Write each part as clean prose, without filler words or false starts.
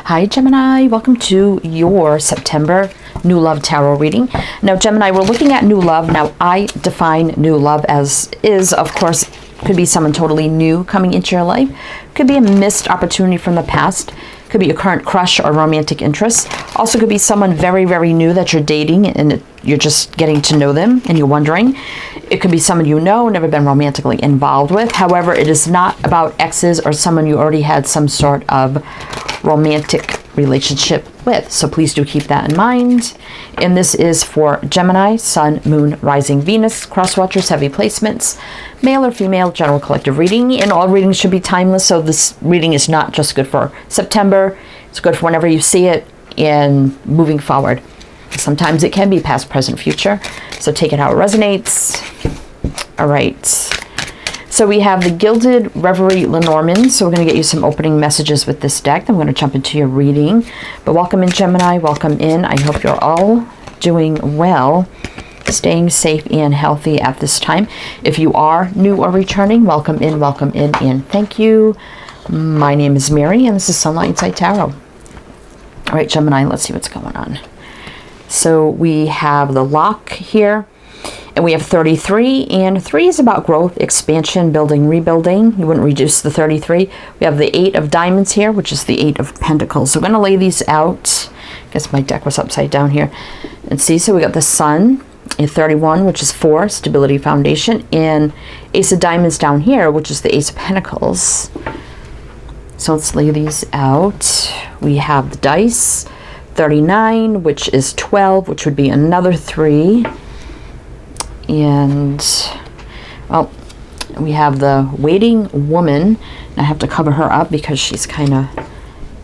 Hi Gemini, welcome to your September New Love Tarot reading. Now Gemini, we're looking at new love. Now I define new love as is, of course, could be someone totally new coming into your life. Could be a missed opportunity from the past. Could be a current crush or romantic interest. Also could be someone very, very new that you're dating and you're just getting to know them and you're wondering. It could be someone you know, never been romantically involved with. However, it is not about exes or someone you already had some sort of romantic relationship with. So please do keep that in mind. And this is for Gemini, Sun, Moon, Rising, Venus, crosswatchers, heavy placements, male or female, general collective reading. And all readings should be timeless. So this reading is not just good for September. It's good for whenever you see it and moving forward. Sometimes it can be past, present, future. So take it how it resonates. All right. So we have the Gilded Reverie Lenormand. So we're going to get you some opening messages with this deck. Then we're going to jump into your reading. But welcome in, Gemini. Welcome in. I hope you're all doing well, staying safe and healthy at this time. If you are new or returning, welcome in, and thank you. My name is Mary, and this is Sunlight Inside Tarot. All right, Gemini, let's see what's going on. So we have the lock here. And we have 33, and 3 is about growth, expansion, building, rebuilding. You wouldn't reduce the 33. We have the 8 of diamonds here, which is the 8 of pentacles. So we're going to lay these out. I guess my deck was upside down here. And see, so we got the sun, a 31, which is 4, stability, foundation, and ace of diamonds down here, which is the ace of pentacles. So let's lay these out. We have the dice, 39, which is 12, which would be another 3. And, well, we have the waiting woman. And I have to cover her up because she's kind of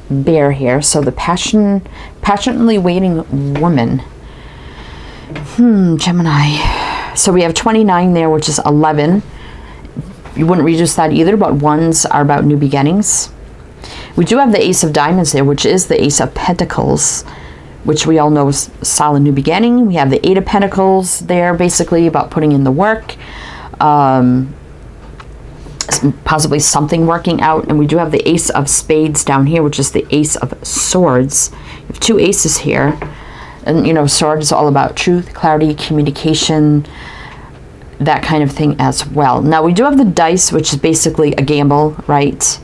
bare here. So the passionately waiting woman. Gemini. So we have 29 there, which is 11. You wouldn't reduce that either, but 1s are about new beginnings. We do have the ace of diamonds there, which is the ace of pentacles, which we all know is solid new beginning. We have the 8 of pentacles there, basically about putting in the work, possibly something working out. And we do have the ace of spades down here, which is the ace of swords. You have 2 aces here. And, you know, sword is all about truth, clarity, communication, that kind of thing as well. Now, we do have the dice, which is basically a gamble, right?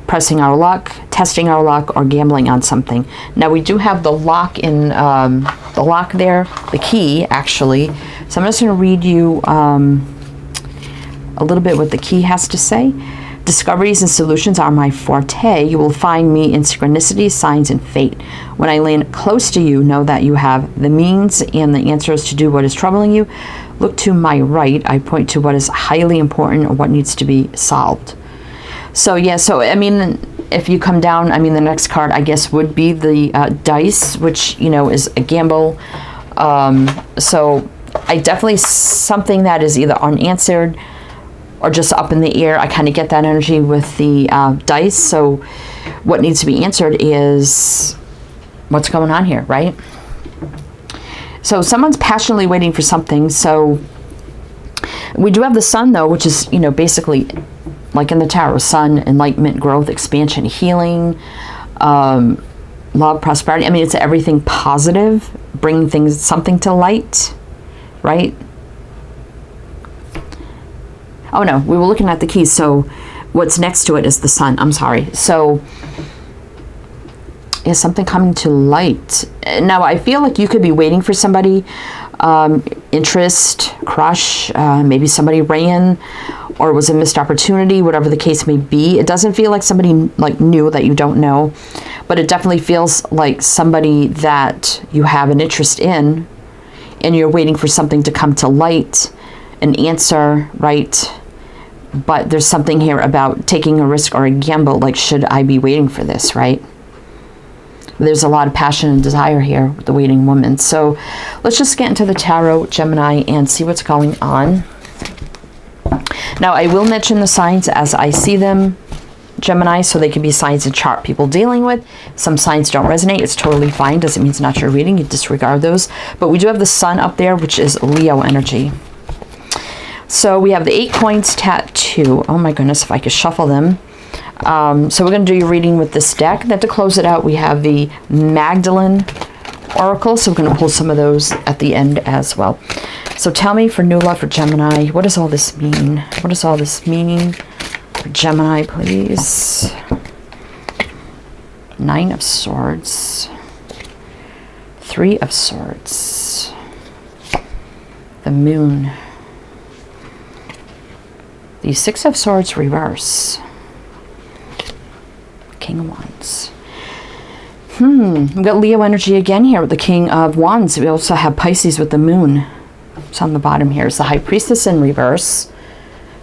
Pressing our luck, testing our luck, or gambling on something. Now we do have the lock in the lock there, the key actually. So I'm just going to read you a little bit what the key has to say. Discoveries and solutions are my forte. You will find me in synchronicities, signs, and fate. When I land close to you, know that you have the means and the answers to do what is troubling you. Look to my right. I point to what is highly important or what needs to be solved. So yeah, so I mean, if you come down, I mean, the next card I guess would be the dice, which, you know, is a gamble. So I definitely, something that is either unanswered or just up in the air. I kind of get that energy with the dice. So what needs to be answered is what's going on here, right? So someone's passionately waiting for something. So we do have the sun though, which is, you know, basically like in the tarot, sun, enlightenment, growth, expansion, healing, love, prosperity. I mean, it's everything positive, bringing things, something to light, right? Oh no, we were looking at the keys. So what's next to it is the sun. I'm sorry. So is something coming to light. Now, I feel like you could be waiting for somebody, interest, crush, maybe somebody ran, or it was a missed opportunity, whatever the case may be. It doesn't feel like somebody like new that you don't know, but it definitely feels like somebody that you have an interest in, and you're waiting for something to come to light, an answer, right? But there's something here about taking a risk or a gamble, like, should I be waiting for this, right? There's a lot of passion and desire here with the waiting woman. So let's just get into the tarot, Gemini, and see what's going on. Now, I will mention the signs as I see them, Gemini, so they can be signs and chart people dealing with. Some signs don't resonate. It's totally fine. Doesn't mean it's not your reading. You disregard those. But we do have the sun up there, which is Leo energy. So we have the 8 coins tattoo. Oh my goodness, if I could shuffle them. So we're going to do your reading with this deck. Then to close it out, we have the Magdalene Oracle. So we're going to pull some of those at the end as well. So tell me for new love for Gemini, what does all this mean? What does all this mean for Gemini, please? Nine of Swords. Three of Swords. The Moon. The Six of Swords reverse. King of Wands. We've got Leo energy again here with the King of Wands. We also have Pisces with the Moon. It's on the bottom here. It's the High Priestess in reverse,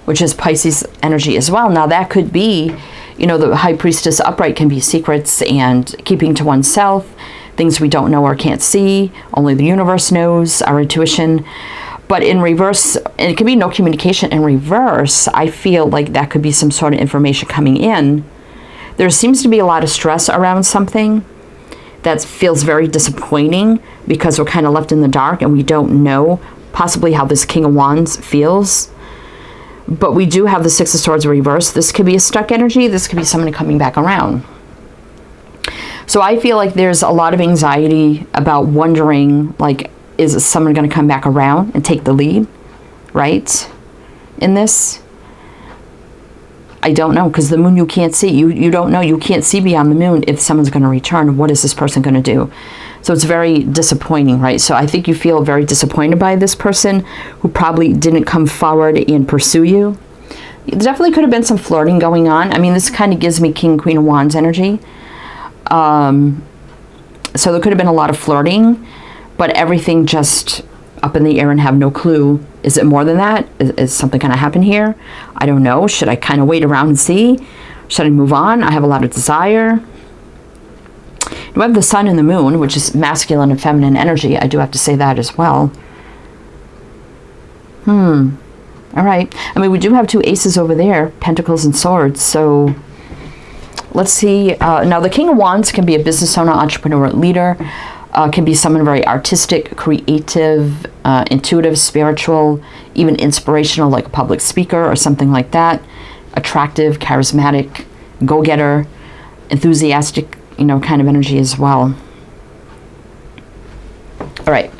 which is Pisces energy as well. Now that could be, you know, the High Priestess upright can be secrets and keeping to oneself, things we don't know or can't see, only the universe knows, our intuition. But in reverse, and it can be no communication in reverse, I feel like that could be some sort of information coming in. There seems to be a lot of stress around something that feels very disappointing because we're kind of left in the dark and we don't know possibly how this King of Wands feels. But we do have the Six of Swords reversed. This could be a stuck energy. This could be somebody coming back around. So I feel like there's a lot of anxiety about wondering, like, is someone going to come back around and take the lead, right, in this? I don't know, because the Moon you can't see. You don't know. You can't see beyond the Moon if someone's going to return. What is this person going to do? So it's very disappointing, right? So I think you feel very disappointed by this person who probably didn't come forward and pursue you. There definitely could have been some flirting going on. I mean, this kind of gives me King, Queen of Wands energy. So there could have been a lot of flirting, but everything just up in the air and have no clue. Is it more than that? Is something going to happen here? I don't know. Should I kind of wait around and see? Should I move on? I have a lot of desire. We have the Sun and the Moon, which is masculine and feminine energy. I do have to say that as well. All right. I mean, we do have two aces over there, Pentacles and Swords. So let's see. Now, the King of Wands can be a business owner, entrepreneur, leader. Can be someone very artistic, creative, intuitive, spiritual, even inspirational, like a public speaker or something like that. Attractive, charismatic, go-getter, enthusiastic, you know, kind of energy as well. All right.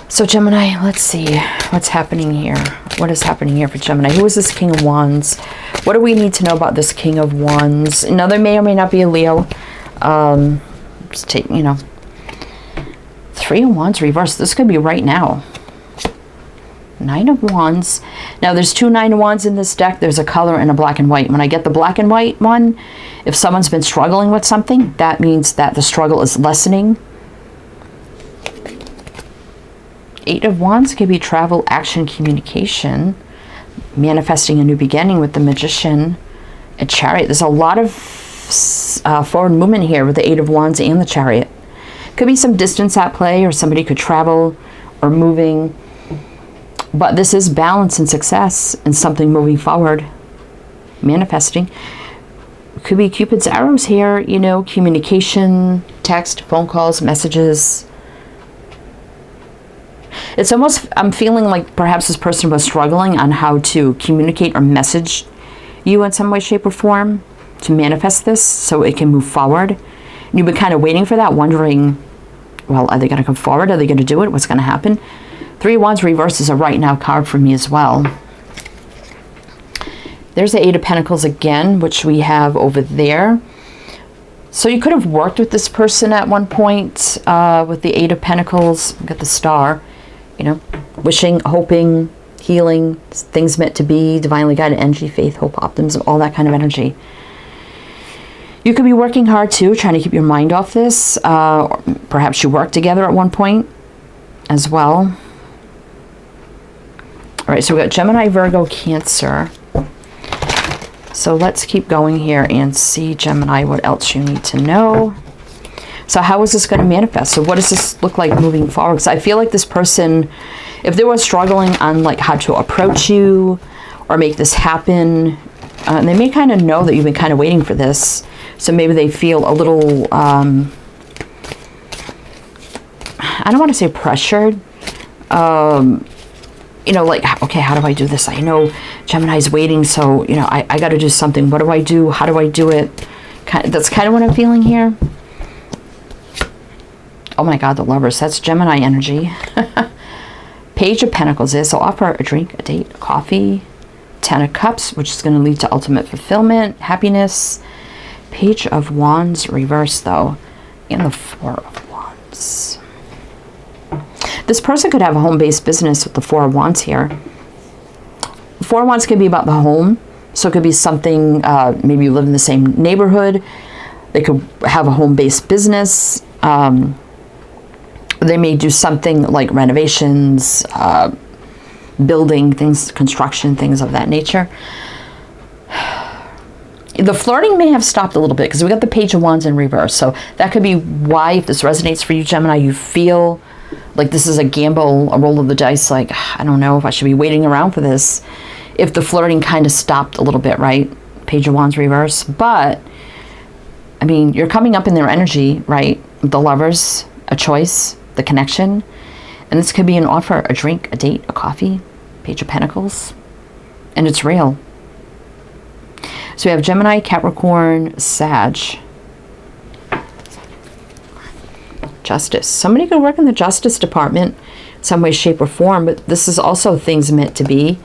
So Gemini, let's see what's happening here. What is happening here for Gemini? Who is this King of Wands? What do we need to know about this King of Wands? Now, there may or may not be a Leo. Just take, you know, Three of Wands reversed. This could be right now. Nine of Wands. Now, there's two Nine of Wands in this deck. There's a color and a black and white. When I get the black and white one, if someone's been struggling with something, that means that the struggle is lessening. Eight of Wands could be travel, action, communication, manifesting a new beginning with the Magician, a Chariot. There's a lot of forward movement here with the Eight of Wands and the Chariot. Could be some distance at play, or somebody could travel or moving. But this is balance and success and something moving forward, manifesting. Could be Cupid's arrows here, you know, communication, text, phone calls, messages. It's almost, I'm feeling like perhaps this person was struggling on how to communicate or message you in some way, shape, or form to manifest this so it can move forward. And you've been kind of waiting for that, wondering, well, are they going to come forward? Are they going to do it? What's going to happen? Three of Wands reverse is a right now card for me as well. There's the Eight of Pentacles again, which we have over there. So you could have worked with this person at one point with the Eight of Pentacles. We've got the Star, you know, wishing, hoping, healing, things meant to be, divinely guided energy, faith, hope, optimism, all that kind of energy. You could be working hard too, trying to keep your mind off this. Or perhaps you worked together at one point as well. All right, so we got Gemini, Virgo, Cancer. So let's keep going here and see, Gemini, what else you need to know. So how is this going to manifest? So what does this look like moving forward? Because I feel like this person, if they were struggling on like how to approach you or make this happen, they may kind of know that you've been kind of waiting for this. So maybe they feel a little, I don't want to say pressured. you know, like, okay, how do I do this? I know Gemini's waiting, so, you know, I got to do something. What do I do? How do I do it? That's kind of what I'm feeling here. Oh my God, the Lovers. That's Gemini energy. Page of Pentacles is, so offer a drink, a date, a coffee. 10 of Cups, which is going to lead to ultimate fulfillment, happiness. Page of Wands reverse, though, and the 4 of Wands. This person could have a home-based business with the 4 of Wands here. The 4 of Wands could be about the home, so it could be something, maybe you live in the same neighborhood. They could have a home-based business. They may do something like renovations, building things, construction, things of that nature. The flirting may have stopped a little bit because we got the Page of Wands in reverse. So that could be why, if this resonates for you, Gemini, you feel like this is a gamble, a roll of the dice. Like, I don't know if I should be waiting around for this. If the flirting kind of stopped a little bit, right? Page of Wands reverse. But, I mean, you're coming up in their energy, right? The Lovers, a choice, the connection. And this could be an offer, a drink, a date, a coffee. Page of Pentacles. And it's real. So we have Gemini, Capricorn, Sag. Justice. Somebody could work in the Justice Department some way, shape, or form, but this is also things meant to be.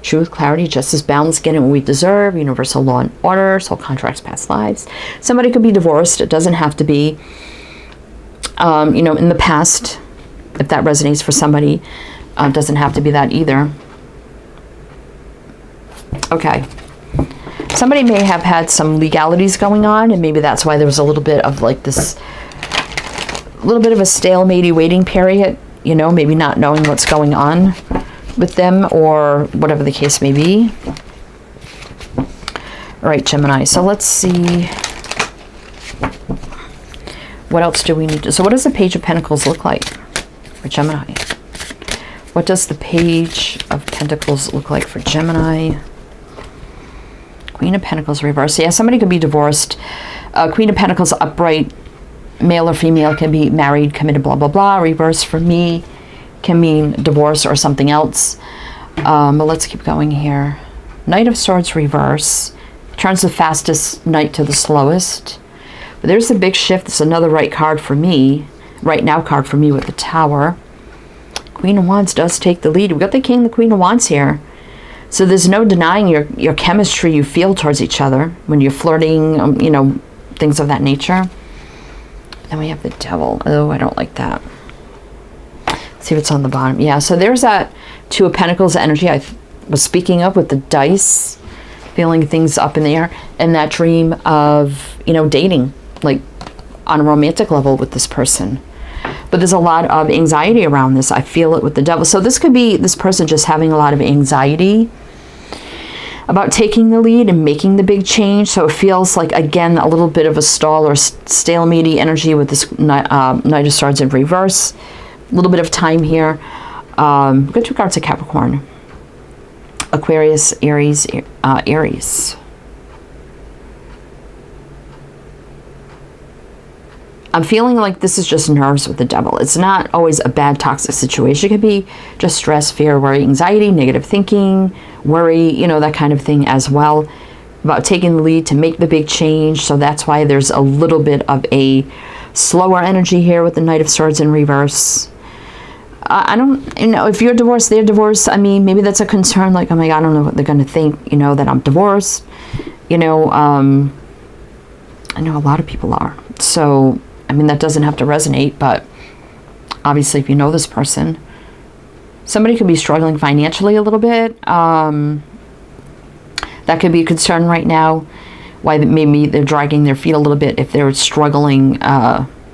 Truth, clarity, justice, balance, getting what we deserve, universal law and order, soul contracts, past lives. Somebody could be divorced. It doesn't have to be, you know, in the past, if that resonates for somebody. Doesn't have to be that either. Okay. Somebody may have had some legalities going on, and maybe that's why there was a little bit of like this, a little bit of a stalematey waiting period, you know, maybe not knowing what's going on with them or whatever the case may be. All right, Gemini. So let's see. What else do we need to... So what does the Page of Pentacles look like for Gemini? What does the Page of Pentacles look like for Gemini? Queen of Pentacles reverse. Yeah, somebody could be divorced. Queen of Pentacles upright, male or female, can be married, committed, blah, blah, blah. Reverse for me can mean divorce or something else. But let's keep going here. Knight of Swords reverse. Turns the fastest knight to the slowest. But there's the big shift. It's another right card for me. Right now card for me with the Tower. Queen of Wands does take the lead. We've got the King, the Queen of Wands here. So there's no denying your chemistry you feel towards each other when you're flirting, you know, things of that nature. Then we have the Devil. Oh, I don't like that. Let's see what's on the bottom. Yeah, so there's that Two of Pentacles energy I was speaking of with the dice, feeling things up in the air, and that dream of, you know, dating, like on a romantic level with this person. But there's a lot of anxiety around this. I feel it with the Devil. So this could be this person just having a lot of anxiety about taking the lead and making the big change. So it feels like, again, a little bit of a stall or stalematey energy with this Knight of Swords in reverse. A little bit of time here. We've got 2 cards of Capricorn. Aquarius, Aries, Aries. I'm feeling like this is just nerves with the Devil. It's not always a bad toxic situation. It could be just stress, fear, worry, anxiety, negative thinking, worry, you know, that kind of thing as well. About taking the lead to make the big change. So that's why there's a little bit of a slower energy here with the Knight of Swords in reverse. I don't, you know, if you're divorced, they're divorced. I mean, maybe that's a concern. Like, oh my God, I don't know what they're going to think, you know, that I'm divorced. You know, I know a lot of people are. So, I mean, that doesn't have to resonate, but obviously if you know this person, somebody could be struggling financially a little bit. That could be a concern right now, why maybe they're dragging their feet a little bit if they're struggling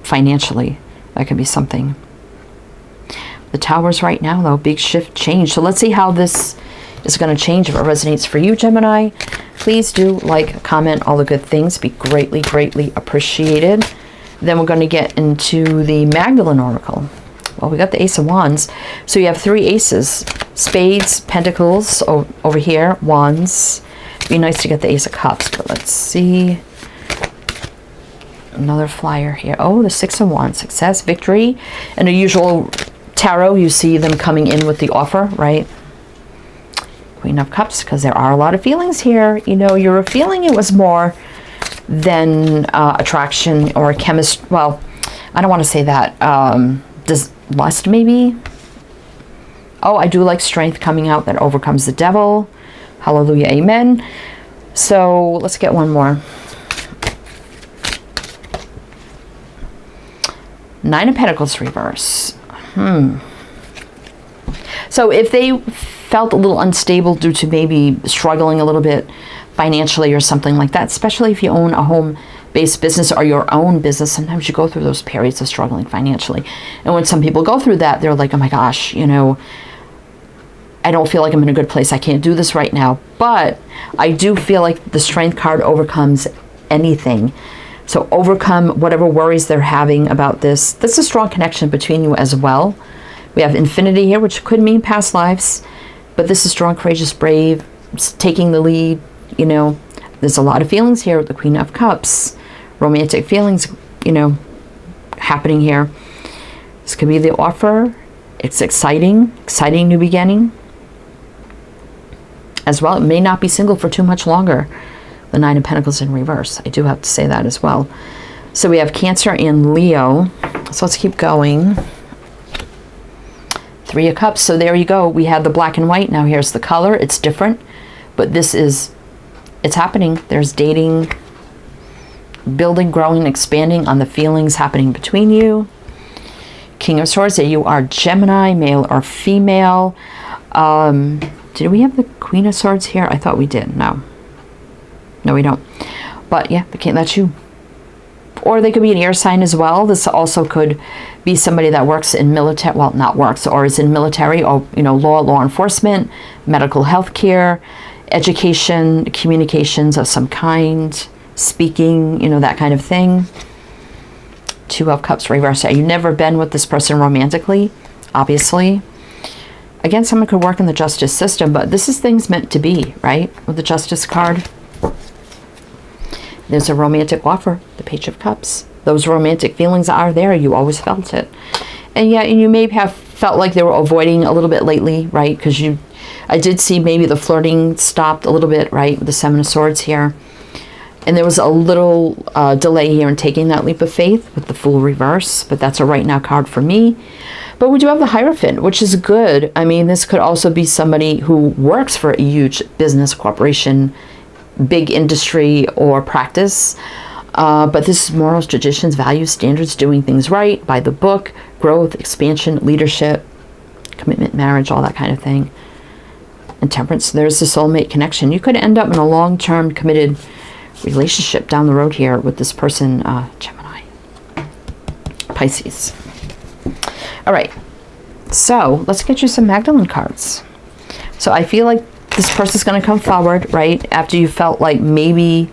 financially. That could be something. The Towers right now, though, big shift, change. So let's see how this is going to change, if it resonates for you, Gemini. Please do like, comment, all the good things. Be greatly, greatly appreciated. Then we're going to get into the Magdalene Oracle. Well, we got the Ace of Wands. So you have 3 aces. Spades, Pentacles over here, Wands. It'd be nice to get the Ace of Cups, but let's see. Another flyer here. Oh, the 6 of Wands. Success, victory. And the usual tarot, you see them coming in with the offer, right? Queen of Cups, because there are a lot of feelings here. You know, you're feeling it was more than attraction or chemistry. Well, I don't want to say that. Does lust maybe? Oh, I do like strength coming out that overcomes the devil. Hallelujah, amen. So let's get one more. Nine of Pentacles reverse. So if they felt a little unstable due to maybe struggling a little bit financially or something like that, especially if you own a home-based business or your own business, sometimes you go through those periods of struggling financially. And when some people go through that, they're like, oh my gosh, you know, I don't feel like I'm in a good place. I can't do this right now. But I do feel like the Strength card overcomes anything. So overcome whatever worries they're having about this. That's a strong connection between you as well. We have Infinity here, which could mean past lives. But this is strong, courageous, brave, taking the lead. You know, there's a lot of feelings here with the Queen of Cups. Romantic feelings, you know, happening here. This could be the offer. It's exciting new beginning. As well, it may not be single for too much longer. The Nine of Pentacles in reverse. I do have to say that as well. So we have Cancer and Leo. So let's keep going. Three of Cups. So there you go. We had the black and white. Now here's the color. It's different. But this is, it's happening. There's dating, building, growing, expanding on the feelings happening between you. King of Swords. That you are Gemini, male or female. Did we have the Queen of Swords here? I thought we did. No, we don't. But yeah, that's you. Or they could be an air sign as well. This also could be somebody that works in military, well, not works, or is in military, or, you know, law enforcement, medical health care, education, communications of some kind, speaking, you know, that kind of thing. Two of Cups reverse. You've never been with this person romantically, obviously. Again, someone could work in the justice system, but this is things meant to be, right? With the Justice card. There's a romantic offer, the Page of Cups. Those romantic feelings are there. You always felt it. And yeah, you may have felt like they were avoiding a little bit lately, right? Because I did see maybe the flirting stopped a little bit, right? With the Seven of Swords here. And there was a little delay here in taking that leap of faith with the Fool reverse. But that's a right now card for me. But we do have the Hierophant, which is good. I mean, this could also be somebody who works for a huge business corporation, big industry or practice. But this is morals, traditions, values, standards, doing things right, by the book, growth, expansion, leadership, commitment, marriage, all that kind of thing. And Temperance, there's the soulmate connection. You could end up in a long-term committed relationship down the road here with this person, Gemini, Pisces. All right, so let's get you some Magdalene cards. So I feel like this person's going to come forward, right, after you felt like maybe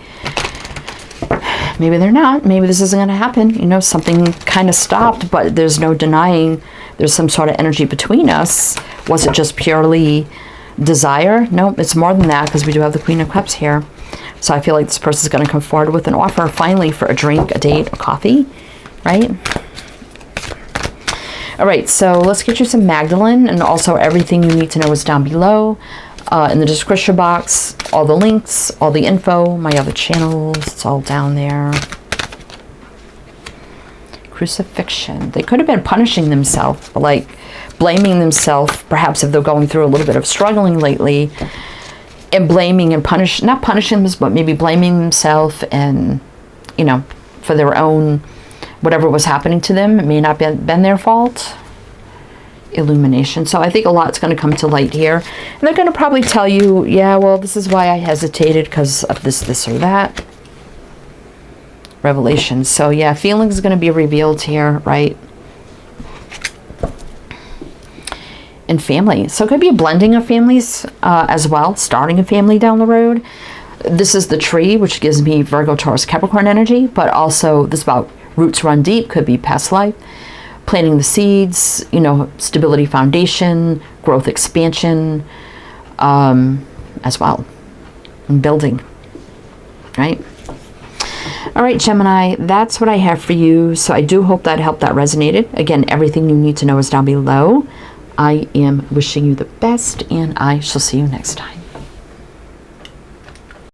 they're not. Maybe this isn't going to happen. You know, something kind of stopped, but there's no denying there's some sort of energy between us. Was it just purely desire? No, it's more than that, because we do have the Queen of Cups here. So I feel like this person's going to come forward with an offer finally for a drink, a date, a coffee, right? All right, so let's get you some Magdalene, and also everything you need to know is down below in the description box. All the links, all the info, my other channels, it's all down there. Crucifixion. They could have been punishing themselves, like blaming themselves, perhaps if they're going through a little bit of struggling lately, and blaming and not punishing them, but maybe blaming themselves and, you know, for their own, whatever was happening to them. It may not have been their fault. Illumination. So I think a lot's going to come to light here. And they're going to probably tell you, yeah, well, this is why I hesitated, because of this, or that. Revelation. So yeah, feelings is going to be revealed here, right? And family. So it could be a blending of families as well, starting a family down the road. This is the tree, which gives me Virgo, Taurus, Capricorn energy, but also this is about roots run deep, could be past life, planting the seeds, you know, stability foundation, growth expansion as well, and building, right? All right, Gemini, that's what I have for you. So I do hope that helped, that resonated. Again, everything you need to know is down below. I am wishing you the best, and I shall see you next time.